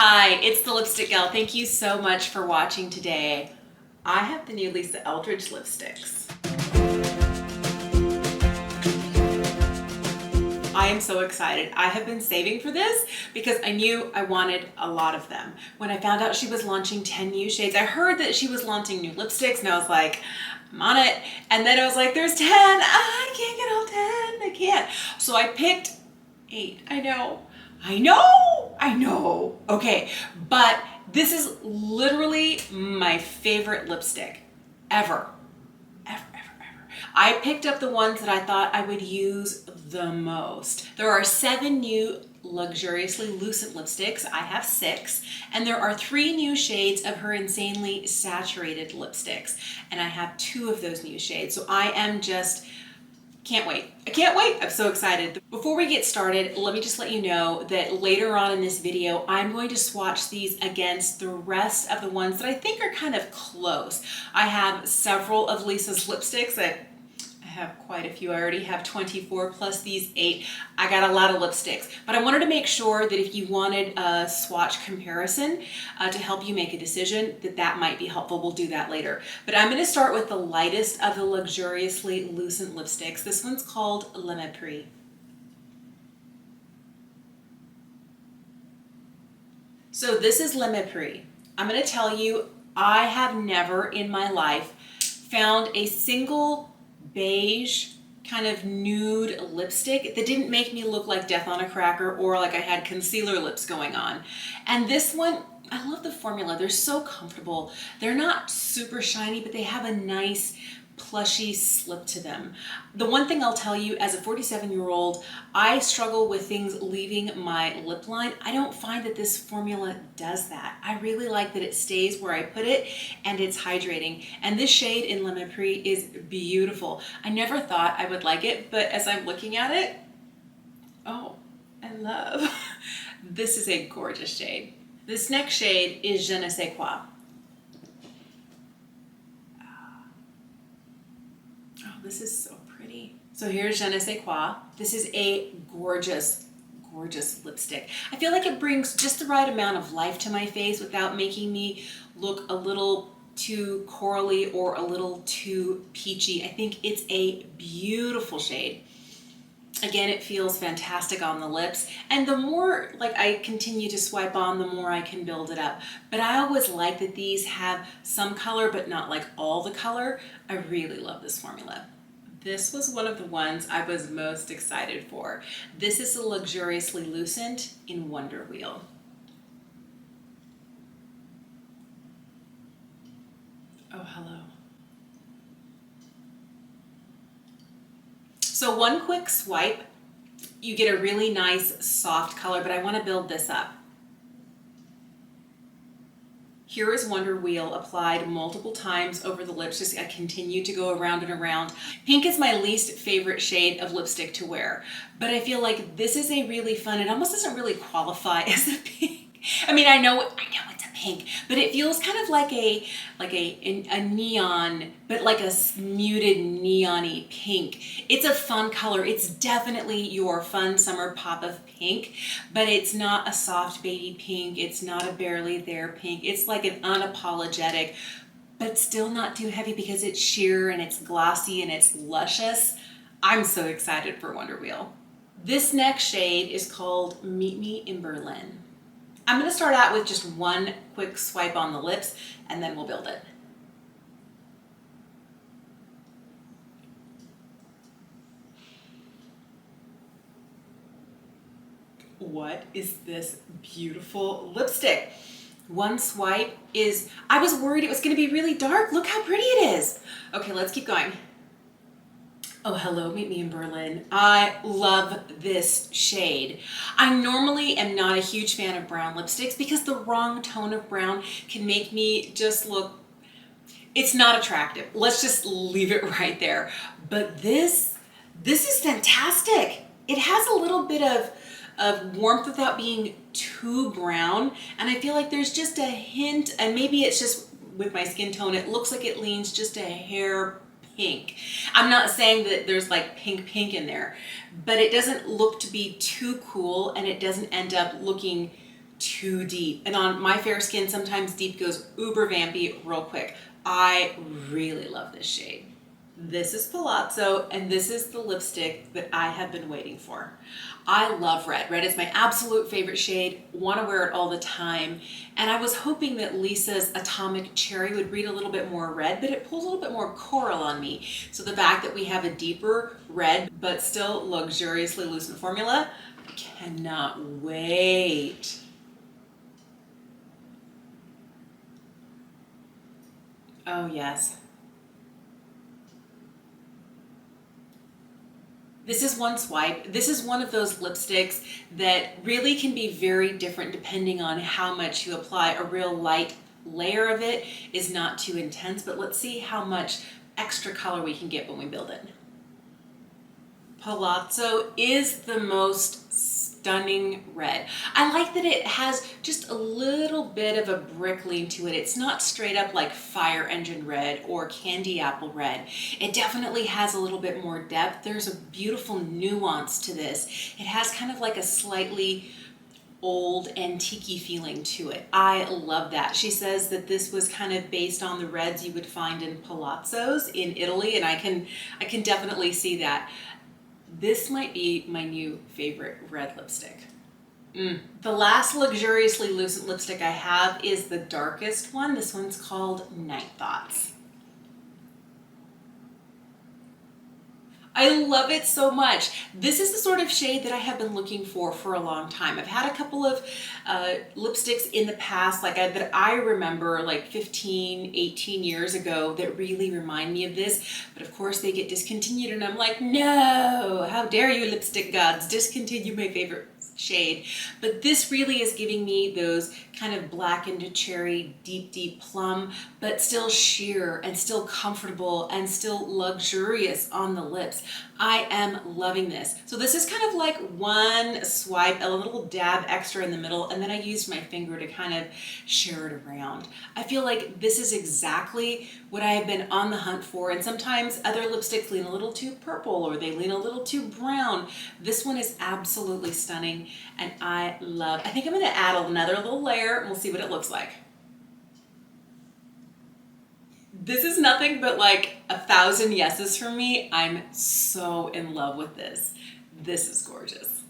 Hi, it's the Lipstick Gal. Thank you so much for watching today. I have the new Lisa Eldridge lipsticks. I am so excited. I have been saving for this because I knew I wanted a lot of them. When I found out she was launching 10 new shades, I heard that she was launching new lipsticks and I was like, I'm on it. And then I was like, there's 10. I can't get all 10. I can't. So I picked 8. I know. Okay, but this is literally my favorite lipstick ever. I picked up the ones that I thought I would use the most. There are 7 new Luxuriously Lucent Lipsticks. I have 6. And there are 3 new shades of her insanely saturated lipsticks. And I have 2 of those new shades. So I am just can't wait. I can't wait. I'm so excited. Before we get started, let me just let you know that later on in this video, I'm going to swatch these against the rest of the ones that I think are kind of close. I have several of Lisa's lipsticks that I have quite a few. I already have 24 plus these 8. I got a lot of lipsticks, but I wanted to make sure that if you wanted a swatch comparison to help you make a decision, that might be helpful. We'll do that later. But I'm going to start with the lightest of the Luxuriously Lucent lipsticks. This one's called Le Mépris. So this is Le Mépris. I'm going to tell you, I have never in my life found a single beige kind of nude lipstick that didn't make me look like death on a cracker or like I had concealer lips going on. And this one, I love the formula. They're so comfortable. They're not super shiny, but they have a nice plushy slip to them. The one thing I'll tell you, as a 47-year-old, I struggle with things leaving my lip line. I don't find that this formula does that. I really like that it stays where I put it and it's hydrating. And this shade in Le Mépris is beautiful. I never thought I would like it, but as I'm looking at it, oh, I love. This is a gorgeous shade. This next shade is Je ne sais quoi. This is so pretty. So here's Je ne sais quoi. This is a gorgeous, gorgeous lipstick. I feel like it brings just the right amount of life to my face without making me look a little too corally or a little too peachy. I think it's a beautiful shade. Again, it feels fantastic on the lips, and the more like I continue to swipe on, the more I can build it up. But I always like that these have some color, but not like all the color. I really love this formula. This was one of the ones I was most excited for. This is the Luxuriously Lucent in Wonder Wheel. Oh, hello. So one quick swipe, you get a really nice soft color, but I want to build this up. Here is Wonder Wheel applied multiple times over the lips. Just I continue to go around and around. Pink is my least favorite shade of lipstick to wear, but I feel like this is a really fun, it almost doesn't really qualify as a pink. I mean, I know it's a pink, but it feels kind of like a neon, but like a muted neon-y pink. It's a fun color. It's definitely your fun summer pop of pink, but it's not a soft baby pink. It's not a barely there pink. It's like an unapologetic, but still not too heavy because it's sheer and it's glossy and it's luscious. I'm so excited for Wonder Wheel. This next shade is called Meet Me in Berlin. I'm going to start out with just one quick swipe on the lips and then we'll build it. What is this beautiful lipstick? One swipe is, I was worried it was going to be really dark. Look how pretty it is. Okay, let's keep going. Oh, hello, Meet Me in Berlin. I love this shade. I normally am not a huge fan of brown lipsticks because the wrong tone of brown can make me just look, it's not attractive. Let's just leave it right there. But this is fantastic. It has a little bit of warmth without being too brown. And I feel like there's just a hint, and maybe it's just with my skin tone, it looks like it leans just a hair pink. I'm not saying that there's like pink in there, but it doesn't look to be too cool and it doesn't end up looking too deep. And on my fair skin, sometimes deep goes uber vampy real quick. I really love this shade. This is Palazzo, and this is the lipstick that I have been waiting for. I love red. Red is my absolute favorite shade, want to wear it all the time. And I was hoping that Lisa's Atomic Cherry would read a little bit more red, but it pulls a little bit more coral on me. So the fact that we have a deeper red, but still luxuriously lucent formula, I cannot wait. Oh yes. This is one swipe. This is one of those lipsticks that really can be very different depending on how much you apply. A real light layer of it is not too intense, but let's see how much extra color we can get when we build it. Palazzo is the most stunning red. I like that it has just a little bit of a brick lean to it. It's not straight up like fire engine red or candy apple red. It definitely has a little bit more depth. There's a beautiful nuance to this. It has kind of like a slightly old antique feeling to it. I love that. She says that this was kind of based on the reds you would find in palazzos in Italy, and I can definitely see that. This might be my new favorite red lipstick. The last Luxuriously Lucent lipstick I have is the darkest one. This one's called Night Thoughts. I love it so much. This is the sort of shade that I have been looking for a long time. I've had a couple of lipsticks in the past that I remember like 15, 18 years ago that really remind me of this. But of course they get discontinued and I'm like, no, how dare you lipstick gods discontinue my favorite shade. But this really is giving me those kind of blackened cherry, deep plum, but still sheer and still comfortable and still luxurious on the lips. I am loving this. So this is kind of like one swipe, a little dab extra in the middle, and then I used my finger to kind of share it around. I feel like this is exactly what I have been on the hunt for, and sometimes other lipsticks lean a little too purple or they lean a little too brown. This one is absolutely stunning, and I think I'm gonna add another little layer and we'll see what it looks like. This is nothing but like 1,000 yeses from me. I'm so in love with this. This is gorgeous.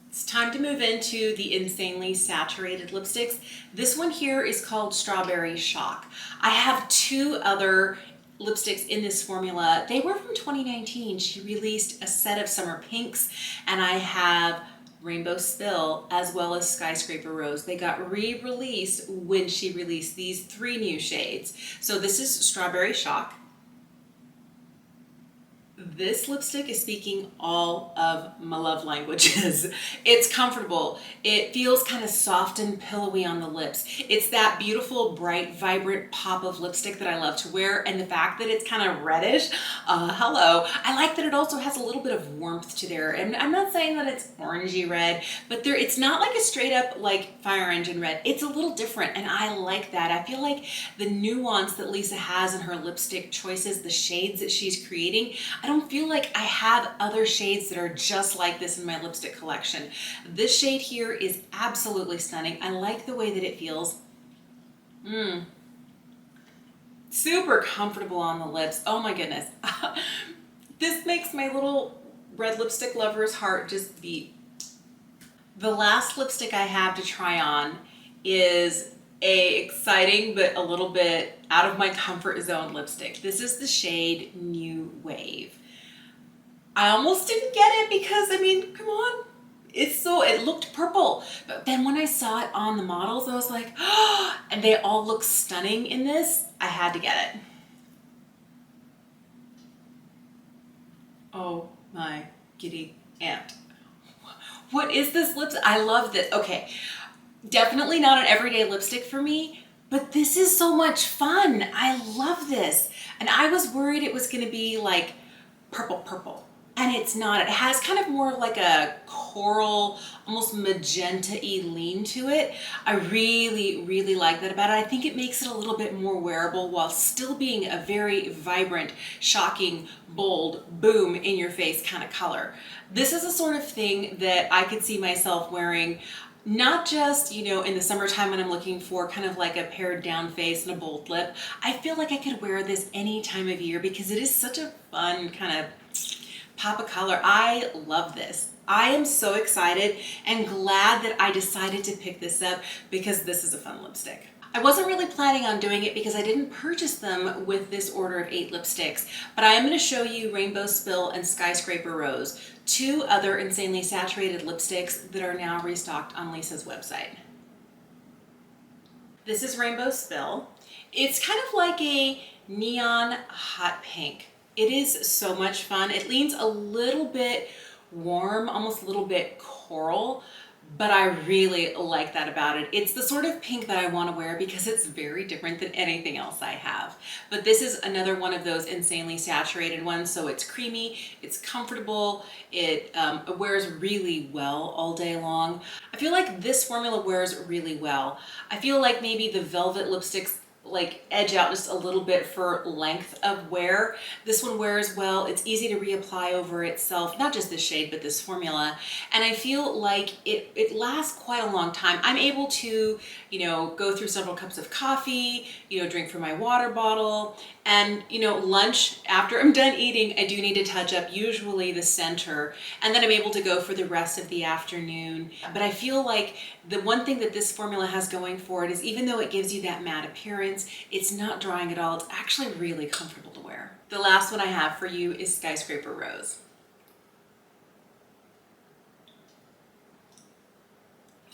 It's time to move into the insanely saturated lipsticks. This one here is called Strawberry Shock. I have two other lipsticks in this formula. They were from 2019. She released a set of summer pinks, and I have Rainbow Spill as well as Skyscraper Rose. They got re-released when she released these three new shades. So this is Strawberry Shock. This lipstick is speaking all of my love languages. It's comfortable. It feels kind of soft and pillowy on the lips. It's that beautiful, bright, vibrant pop of lipstick that I love to wear, and the fact that it's kind of reddish, hello. I like that it also has a little bit of warmth to there. And I'm not saying that it's orangey red, but it's not like a straight up like fire engine red. It's a little different, and I like that. I feel like the nuance that Lisa has in her lipstick choices, the shades that she's creating, I don't feel like I have other shades that are just like this in my lipstick collection. This shade here is absolutely stunning. I like the way that it feels. Super comfortable on the lips. Oh my goodness. This makes my little red lipstick lover's heart just beat. The last lipstick I have to try on is a exciting but a little bit out of my comfort zone lipstick. This is the shade New Wave. I almost didn't get it because, I mean, come on. It looked purple. But then when I saw it on the models, I was like, oh, and they all look stunning in this. I had to get it. Oh my giddy aunt. What is this lipstick? I love this. Okay, definitely not an everyday lipstick for me, but this is so much fun. I love this. And I was worried it was gonna be like purple. And it's not. It has kind of more like a coral, almost magenta-y lean to it. I really like that about it. I think it makes it a little bit more wearable while still being a very vibrant, shocking, bold, boom, in your face kind of color. This is a sort of thing that I could see myself wearing Not just, you know, in the summertime when I'm looking for kind of like a pared down face and a bold lip. I feel like I could wear this any time of year because it is such a fun kind of pop of color. I love this. I am so excited and glad that I decided to pick this up because this is a fun lipstick. I wasn't really planning on doing it because I didn't purchase them with this order of 8 lipsticks, but I am going to show you Rainbow Spill and Skyscraper Rose, 2 other insanely saturated lipsticks that are now restocked on Lisa's website. This is Rainbow Spill. It's kind of like a neon hot pink. It is so much fun. It leans a little bit warm, almost a little bit coral, but I really like that about it. It's the sort of pink that I want to wear because it's very different than anything else I have. But this is another one of those insanely saturated ones, so it's creamy, it's comfortable, it wears really well all day long. I feel like this formula wears really well. I feel like maybe the velvet lipsticks like edge out just a little bit for length of wear. This one wears well. It's easy to reapply over itself, not just this shade, but this formula. And I feel like it lasts quite a long time. I'm able to, you know, go through several cups of coffee, you know, drink from my water bottle, and, you know, lunch, after I'm done eating, I do need to touch up usually the center, and then I'm able to go for the rest of the afternoon. But I feel like the one thing that this formula has going for it is even though it gives you that matte appearance, it's not drying at all. It's actually really comfortable to wear. The last one I have for you is Skyscraper Rose.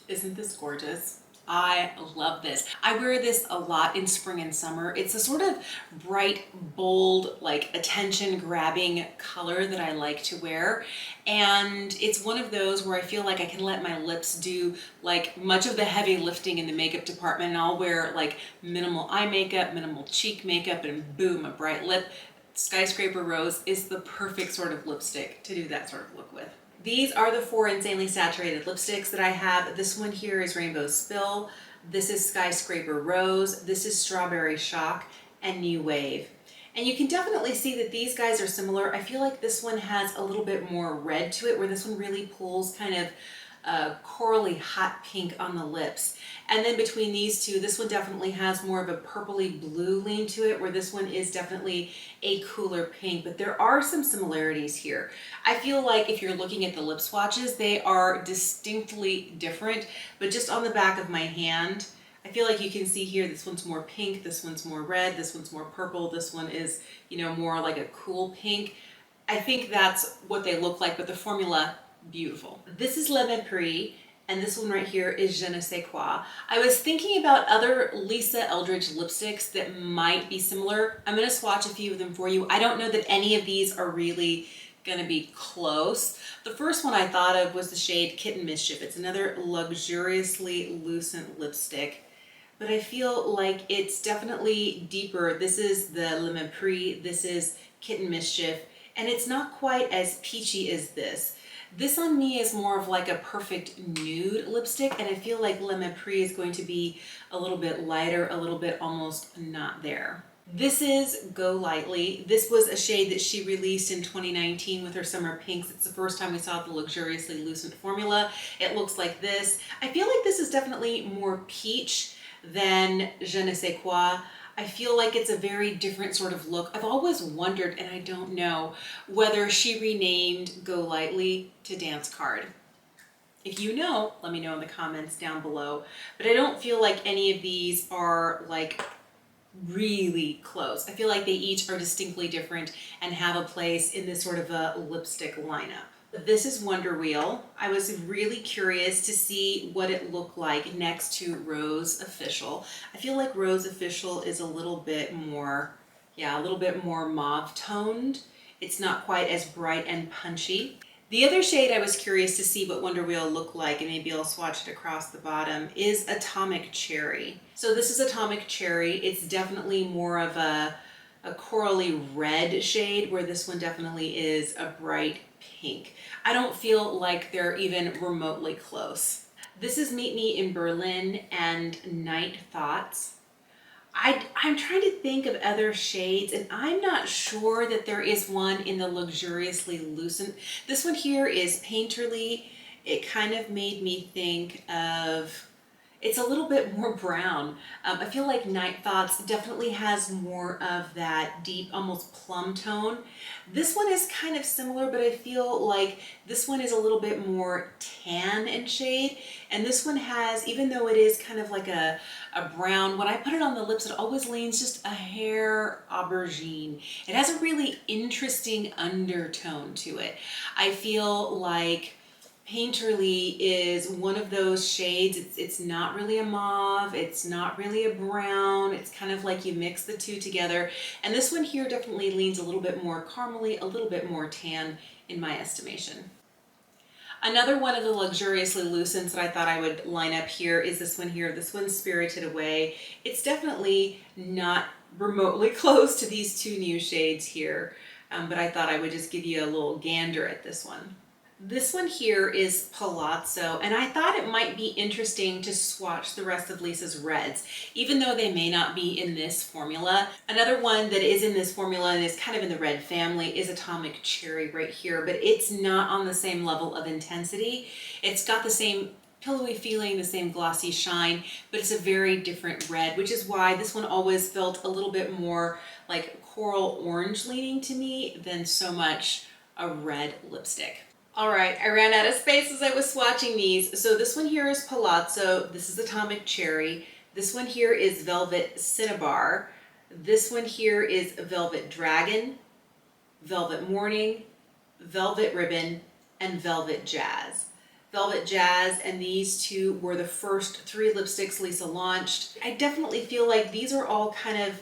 Isn't this gorgeous? I love this. I wear this a lot in spring and summer. It's a sort of bright, bold, like attention-grabbing color that I like to wear. And it's one of those where I feel like I can let my lips do like much of the heavy lifting in the makeup department, and I'll wear like minimal eye makeup, minimal cheek makeup, and boom, a bright lip. Skyscraper Rose is the perfect sort of lipstick to do that sort of look with. These are the 4 insanely saturated lipsticks that I have. This one here is Rainbow Spill. This is Skyscraper Rose. This is Strawberry Shock and New Wave. And you can definitely see that these guys are similar. I feel like this one has a little bit more red to it, where this one really pulls kind of corally hot pink on the lips. And then between these two, this one definitely has more of a purpley blue lean to it, where this one is definitely a cooler pink, but there are some similarities here. I feel like if you're looking at the lip swatches, they are distinctly different, but just on the back of my hand, I feel like you can see here, this one's more pink, this one's more red, this one's more purple, this one is, you know, more like a cool pink. I think that's what they look like, but the formula, beautiful. This is Le Mépris, and this one right here is Je ne sais quoi. I was thinking about other Lisa Eldridge lipsticks that might be similar. I'm gonna swatch a few of them for you. I don't know that any of these are really gonna be close. The first one I thought of was the shade Kitten Mischief. It's another Luxuriously Lucent lipstick, but I feel like it's definitely deeper. This is the Le Mépris, this is Kitten Mischief, and it's not quite as peachy as this. This on me is more of like a perfect nude lipstick, and I feel like Le Mépris is going to be a little bit lighter, a little bit almost not there. This is Go Lightly. This was a shade that she released in 2019 with her summer pinks. It's the first time we saw the Luxuriously Lucent formula. It looks like this. I feel like this is definitely more peach than Je ne sais quoi. I feel like it's a very different sort of look. I've always wondered, and I don't know, whether she renamed Go Lightly to Dance Card. If you know, let me know in the comments down below. But I don't feel like any of these are like really close. I feel like they each are distinctly different and have a place in this sort of a lipstick lineup. This is Wonder Wheel. I was really curious to see what it looked like next to Rose Official. I feel like Rose Official is a little bit more, a little bit more mauve toned. It's not quite as bright and punchy. The other shade I was curious to see what Wonder Wheel looked like, and maybe I'll swatch it across the bottom, is Atomic Cherry. So this is Atomic Cherry. It's definitely more of a corally red shade, where this one definitely is a bright pink. I don't feel like they're even remotely close. This is Meet Me in Berlin and Night Thoughts. I'm trying to think of other shades, and I'm not sure that there is one in the Luxuriously Lucent. This one here is Painterly. it kind of made me think of, it's a little bit more brown. I feel like Night Thoughts definitely has more of that deep, almost plum tone. This one is kind of similar, but I feel like this one is a little bit more tan in shade. And this one has, even though it is kind of like a brown, when I put it on the lips, it always leans just a hair aubergine. It has a really interesting undertone to it. I feel like Painterly is one of those shades. It's not really a mauve, it's not really a brown, it's kind of like you mix the two together. And this one here definitely leans a little bit more caramely, a little bit more tan in my estimation. Another one of the Luxuriously Lucents that I thought I would line up here is this one here. This one's Spirited Away. It's definitely not remotely close to these two new shades here, but I thought I would just give you a little gander at this one. This one here is Palazzo, and I thought it might be interesting to swatch the rest of Lisa's reds, even though they may not be in this formula. Another one that is in this formula and is kind of in the red family is Atomic Cherry right here, but it's not on the same level of intensity. It's got the same pillowy feeling, the same glossy shine, but it's a very different red, which is why this one always felt a little bit more like coral orange leaning to me than so much a red lipstick. All right, I ran out of space as I was swatching these. So this one here is Palazzo. This is Atomic Cherry. This one here is Velvet Cinnabar. This one here is Velvet Dragon, Velvet Morning, Velvet Ribbon, and Velvet Jazz. Velvet Jazz and these two were the first three lipsticks Lisa launched. I definitely feel like these are all kind of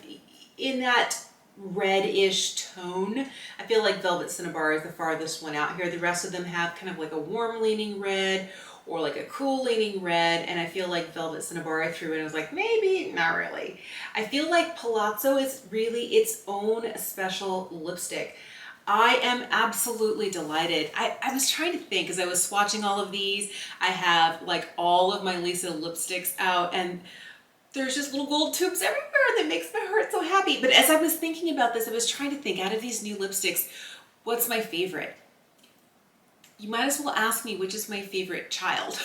in that red-ish tone. I feel like Velvet Cinnabar is the farthest one out here. The rest of them have kind of like a warm leaning red or like a cool leaning red, and I feel like Velvet Cinnabar I threw in and was like, maybe, not really. I feel like Palazzo is really its own special lipstick. I am absolutely delighted. I was trying to think as I was swatching all of these. I have like all of my Lisa lipsticks out, and there's just little gold tubes everywhere that makes my heart so happy. But as I was thinking about this, I was trying to think out of these new lipsticks, what's my favorite? You might as well ask me which is my favorite child.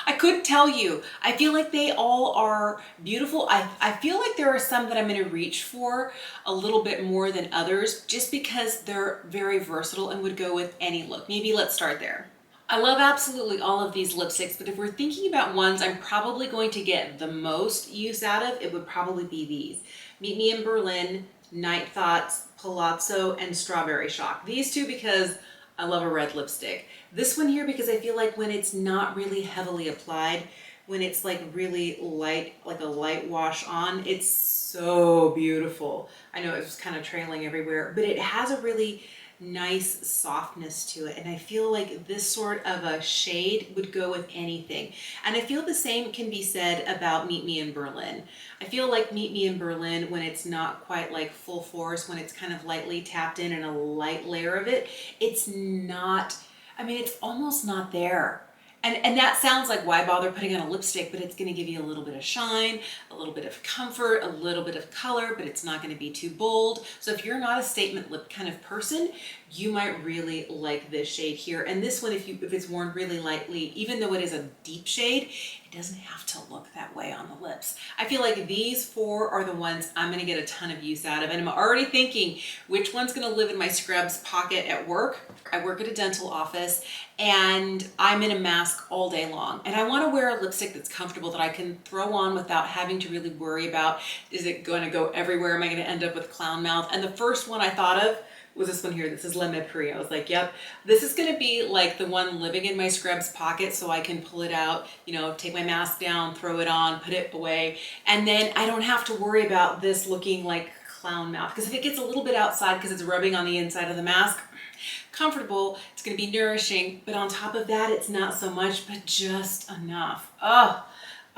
I couldn't tell you. I feel like they all are beautiful. I feel like there are some that I'm going to reach for a little bit more than others just because they're very versatile and would go with any look. Maybe let's start there. I love absolutely all of these lipsticks, but if we're thinking about ones I'm probably going to get the most use out of, it would probably be these. Meet Me in Berlin, Night Thoughts, Palazzo, and Strawberry Shock. These two because I love a red lipstick. This one here because I feel like when it's not really heavily applied, when it's like really light, like a light wash on, it's so beautiful. I know it was kind of trailing everywhere, but it has a really nice softness to it, and I feel like this sort of a shade would go with anything. And I feel the same can be said about Meet Me in Berlin. I feel like Meet Me in Berlin, when it's not quite like full force, when it's kind of lightly tapped in and a light layer of it, it's not, I mean, it's almost not there. And that sounds like why bother putting on a lipstick, but it's going to give you a little bit of shine, a little bit of comfort, a little bit of color, but it's not going to be too bold. So if you're not a statement lip kind of person, you might really like this shade here. And this one, if it's worn really lightly, even though it is a deep shade, it doesn't have to look that way on the lips. I feel like these four are the ones I'm going to get a ton of use out of. And I'm already thinking which one's going to live in my scrubs pocket at work. I work at a dental office and I'm in a mask all day long. And I want to wear a lipstick that's comfortable, that I can throw on without having to really worry about, is it going to go everywhere? Am I going to end up with clown mouth? And the first one I thought of was this one here. This is Le Mépris. I was like, yep, this is going to be like the one living in my scrubs pocket, so I can pull it out, you know, take my mask down, throw it on, put it away. And then I don't have to worry about this looking like clown mouth, because if it gets a little bit outside because it's rubbing on the inside of the mask, comfortable, it's going to be nourishing, but on top of that, it's not so much, but just enough. Oh,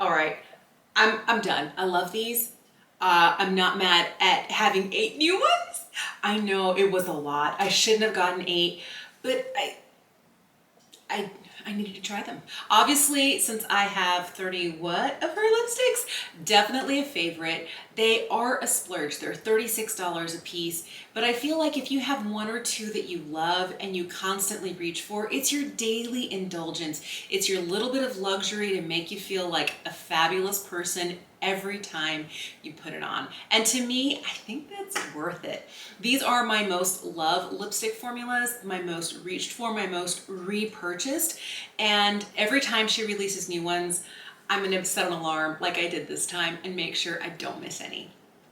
all right. I'm done. I love these. I'm not mad at having 8 new ones. I know it was a lot. I shouldn't have gotten 8, but I needed to try them. Obviously, since I have 30 what of her lipsticks, Definitely a favorite. They are a splurge. They're $36 a piece, but I feel like if you have one or two that you love and you constantly reach for, it's your daily indulgence. It's your little bit of luxury to make you feel like a fabulous person every time you put it on. And to me, I think that's worth it. These are my most loved lipstick formulas, my most reached for, my most repurchased. And every time she releases new ones, I'm gonna set an alarm like I did this time and make sure I don't miss any.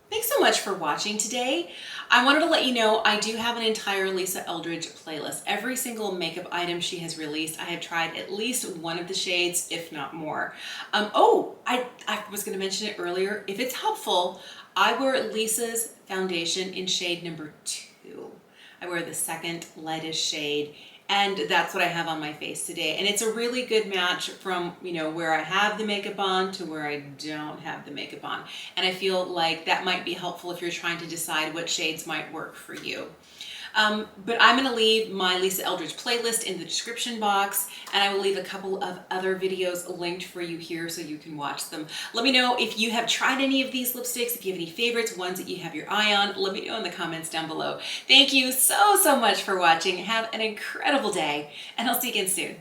Thanks so much for watching today. I wanted to let you know I do have an entire Lisa Eldridge playlist. Every single makeup item she has released, I have tried at least one of the shades, if not more. I was gonna mention it earlier. If it's helpful, I wear Lisa's foundation in shade number 2. I wear the second lightest shade, and that's what I have on my face today. And it's a really good match from, you know, where I have the makeup on to where I don't have the makeup on. And I feel like that might be helpful if you're trying to decide what shades might work for you. But I'm going to leave my Lisa Eldridge playlist in the description box, and I will leave a couple of other videos linked for you here so you can watch them. Let me know if you have tried any of these lipsticks, if you have any favorites, ones that you have your eye on. Let me know in the comments down below. Thank you so much for watching. Have an incredible day, and I'll see you again soon.